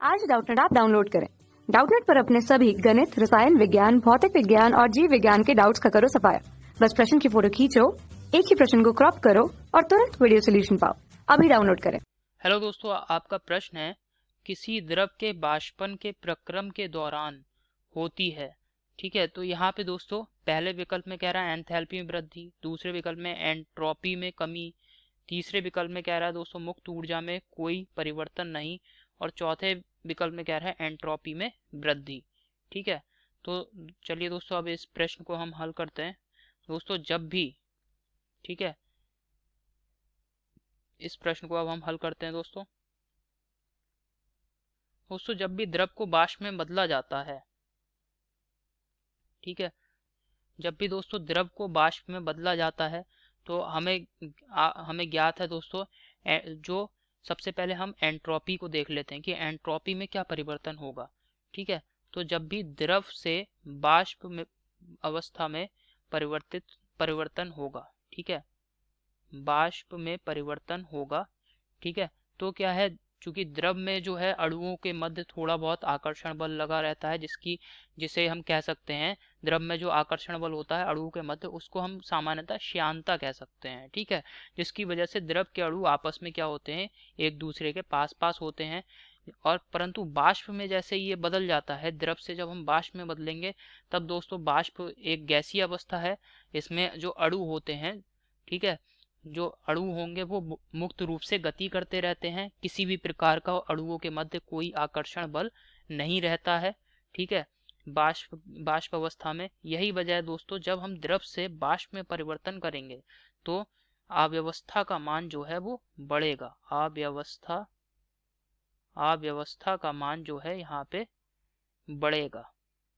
आज Doubtnut app download करें। Doubtnut पर अपने सभी गणित, रसायन विज्ञान, भौतिक विज्ञान और जीव विज्ञान के डाउट्स का करो सफाया। बस प्रश्न की फोटो खींचो, एक ही प्रश्न को क्रॉप करो और तुरंत वीडियो सोल्यूशन पाओ। अभी डाउनलोड करें। हेलो दोस्तों, आपका प्रश्न है किसी द्रव के बाष्पन के प्रक्रम के दौरान होती है। ठीक है, तो यहाँ पे दोस्तों पहले विकल्प में कह रहा है एंथैल्पी में वृद्धि, दूसरे विकल्प में एंट्रोपी में कमी, तीसरे विकल्प में कह रहा है दोस्तों मुक्त ऊर्जा में कोई परिवर्तन नहीं, और चौथे विकल्प में कह रहा है एंट्रोपी में वृद्धि। ठीक है, तो चलिए दोस्तों अब इस प्रश्न को हम हल करते हैं। दोस्तों जब भी, ठीक है, इस प्रश्न को अब हम हल करते हैं दोस्तों जब भी द्रव को वाष्प में बदला जाता है, ठीक है, जब भी दोस्तों द्रव को वाष्प में बदला जाता है तो हमें ज्ञात है दोस्तों जो सबसे पहले हम एंट्रोपी को देख लेते हैं कि एंट्रोपी में क्या परिवर्तन होगा। ठीक है, तो जब भी द्रव से वाष्प में अवस्था में परिवर्तन होगा, ठीक है, वाष्प में परिवर्तन होगा, ठीक है, तो क्या है, चूंकि द्रव में जो है अणुओं के मध्य थोड़ा बहुत आकर्षण बल लगा रहता है, जिसे हम कह सकते हैं, द्रव में जो आकर्षण बल होता है अणुओं के मध्य उसको हम सामान्यतः श्यानता कह सकते हैं। ठीक है, जिसकी वजह से द्रव के अणु आपस में क्या होते हैं, एक दूसरे के पास पास होते हैं। और परंतु बाष्प में जैसे ये बदल जाता है, द्रव से जब हम बाष्प में बदलेंगे तब दोस्तों बाष्प एक गैसीय अवस्था है। इसमें जो अणु होते हैं, ठीक है, जो अणु होंगे वो मुक्त रूप से गति करते रहते हैं, किसी भी प्रकार का अणुओं के मध्य कोई आकर्षण बल नहीं रहता है। ठीक है, बाष्प अवस्था में यही वजह है दोस्तों, जब हम द्रव से बाष्प में परिवर्तन करेंगे तो अव्यवस्था का मान जो है वो बढ़ेगा। अव्यवस्था का मान जो है यहाँ पे बढ़ेगा।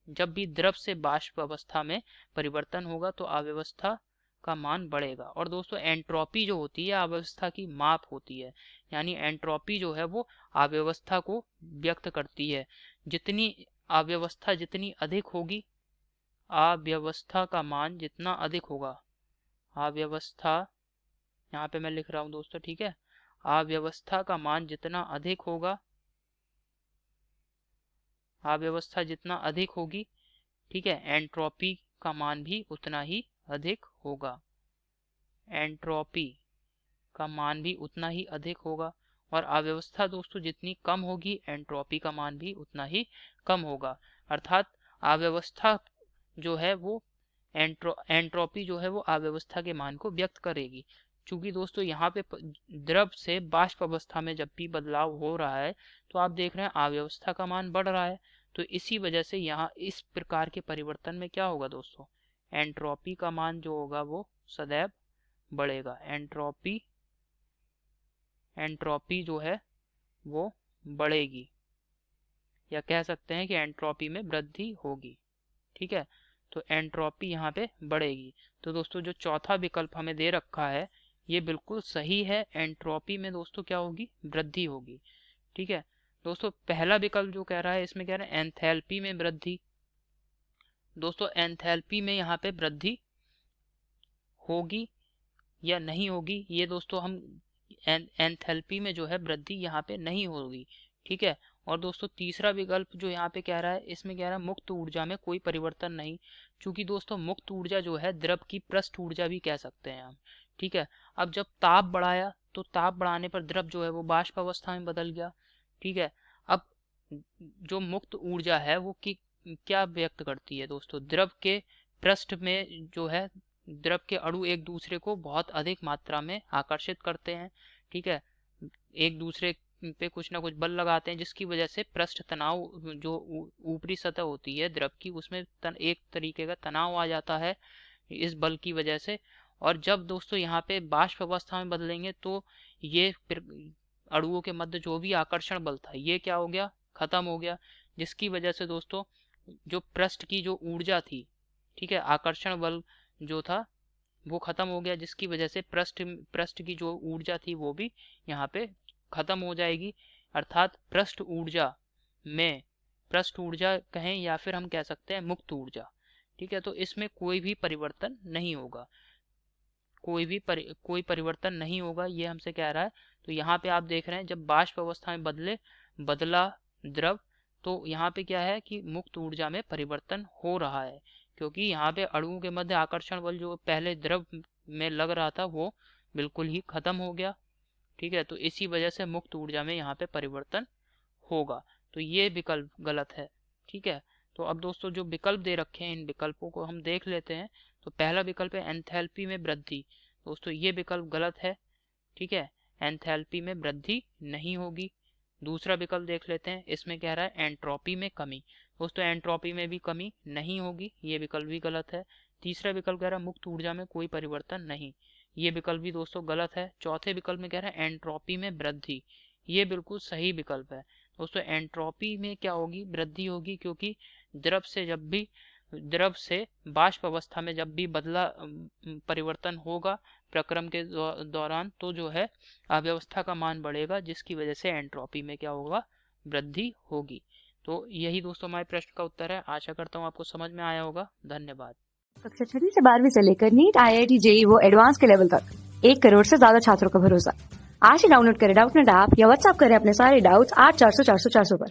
जब भी द्रव से बाष्प अवस्था में परिवर्तन होगा तो अव्यवस्था का मान बढ़ेगा। और दोस्तों एंट्रोपी जो होती है अव्यवस्था की माप होती है, यानी एंट्रोपी जो है वो अव्यवस्था को व्यक्त करती है। जितनी अव्यवस्था जितनी अधिक होगी, अव्यवस्था का मान जितना अधिक होगा, अव्यवस्था यहाँ पे मैं लिख रहा हूँ दोस्तों, ठीक है, अव्यवस्था का मान जितना अधिक होगा, अव्यवस्था जितना अधिक होगी, ठीक है, एंट्रोपी का मान भी उतना ही अधिक होगा। एंट्रोपी का मान भी उतना ही अधिक होगा। और अव्यवस्था दोस्तों जितनी कम होगी एंट्रोपी का मान भी उतना ही कम होगा। अर्थात अव्यवस्था जो है वो एंट्रोपी जो है वो अव्यवस्था के मान को व्यक्त करेगी। चूंकि दोस्तों यहाँ पे द्रव से बाष्प अवस्था में जब भी बदलाव हो रहा है तो आप देख रहे हैं अव्यवस्था का मान बढ़ रहा है, तो इसी वजह से यहाँ इस प्रकार के परिवर्तन में क्या होगा दोस्तों, एंट्रोपी का मान जो होगा वो सदैव बढ़ेगा। एंट्रोपी जो है वो बढ़ेगी, या कह सकते हैं कि एंट्रोपी में वृद्धि होगी। ठीक है, तो एंट्रोपी यहाँ पे बढ़ेगी। तो दोस्तों जो चौथा विकल्प हमें दे रखा है ये बिल्कुल सही है, एंट्रोपी में दोस्तों क्या होगी, वृद्धि होगी। ठीक है दोस्तों, पहला विकल्प जो कह रहा है इसमें कह रहा है एंथैल्पी में वृद्धि। दोस्तों एंथैल्पी में यहाँ पे वृद्धि होगी या नहीं होगी, ये दोस्तों हम एंथैल्पी में जो है वृद्धि यहाँ पे नहीं होगी। ठीक है, और दोस्तों तीसरा विकल्प जो यहाँ पे कह रहा है इसमें कह रहा है मुक्त ऊर्जा में कोई परिवर्तन नहीं। चूंकि दोस्तों मुक्त ऊर्जा जो है द्रव की पृष्ठ ऊर्जा भी कह सकते हैं हम। ठीक है, अब जब ताप बढ़ाया तो ताप बढ़ाने पर द्रव जो है वो बाष्प अवस्था में बदल गया। ठीक है, अब जो मुक्त ऊर्जा है वो क्या व्यक्त करती है दोस्तों, द्रव के पृष्ठ में जो है द्रव के अणु एक दूसरे को बहुत अधिक मात्रा में आकर्षित करते हैं। ठीक है, एक दूसरे पे कुछ ना कुछ बल लगाते हैं, जिसकी वजह से पृष्ठ तनाव जो ऊपरी सतह होती है द्रव की उसमें एक तरीके का तनाव आ जाता है इस बल की वजह से। और जब दोस्तों यहाँ पे बाष्प अवस्था में बदलेंगे तो ये अणुओं के मध्य जो भी आकर्षण बल था ये क्या हो गया, खत्म हो गया, जिसकी वजह से दोस्तों जो पृष्ठ की जो ऊर्जा थी, ठीक है, आकर्षण बल जो था वो खत्म हो गया, जिसकी वजह से पृष्ठ की जो ऊर्जा थी वो भी यहाँ पे खत्म हो जाएगी। अर्थात पृष्ठ ऊर्जा कहें या फिर हम कह सकते हैं मुक्त ऊर्जा। ठीक है, तो इसमें कोई भी परिवर्तन नहीं होगा, कोई परिवर्तन नहीं होगा, ये हमसे कह रहा है। तो यहाँ पे आप देख रहे हैं जब बाष्प अवस्था में बदला द्रव, तो यहाँ पे क्या है कि मुक्त ऊर्जा में परिवर्तन हो रहा है, क्योंकि यहाँ पे अणुओं के मध्य आकर्षण बल जो पहले द्रव में लग रहा था वो बिल्कुल ही खत्म हो गया। ठीक है, तो इसी वजह से मुक्त ऊर्जा में यहाँ पे परिवर्तन होगा, तो ये विकल्प गलत है। ठीक है, तो अब दोस्तों जो विकल्प दे रखे हैं इन विकल्पों को हम देख लेते हैं। तो पहला विकल्प है एंथैल्पी में वृद्धि। दोस्तों ये विकल्प गलत है। ठीक है, एंथैल्पी में वृद्धि नहीं होगी। दूसरा विकल्प देख लेते हैं, इसमें कह रहा है एंट्रोपी में कमी। दोस्तों एंट्रोपी में भी कमी नहीं होगी, ये विकल्प भी गलत है। तीसरा विकल्प कह रहा है मुक्त ऊर्जा में कोई परिवर्तन नहीं, ये विकल्प भी दोस्तों गलत है। चौथे विकल्प में कह रहा है एंट्रोपी में वृद्धि, ये बिल्कुल सही विकल्प है। दोस्तों एंट्रोपी में क्या होगी, वृद्धि होगी, क्योंकि द्रव से वाष्प अवस्था में जब भी परिवर्तन होगा प्रक्रम के दौरान, तो जो है अव्यवस्था का मान बढ़ेगा, जिसकी वजह से एंट्रोपी में क्या होगा, वृद्धि होगी। तो यही दोस्तों हमारे प्रश्न का उत्तर है। आशा करता हूँ आपको समझ में आया होगा। धन्यवाद। कक्षा 6 से 12वीं से लेकर नीट, IIT, JEE वो एडवांस के लेवल तक 1 करोड़ से ज्यादा छात्रों का भरोसा। आज ही डाउनलोड करें डाउटनेट ऐप या व्हाट्सएप करें अपने सारे डाउट्स 8400 400 400 पर।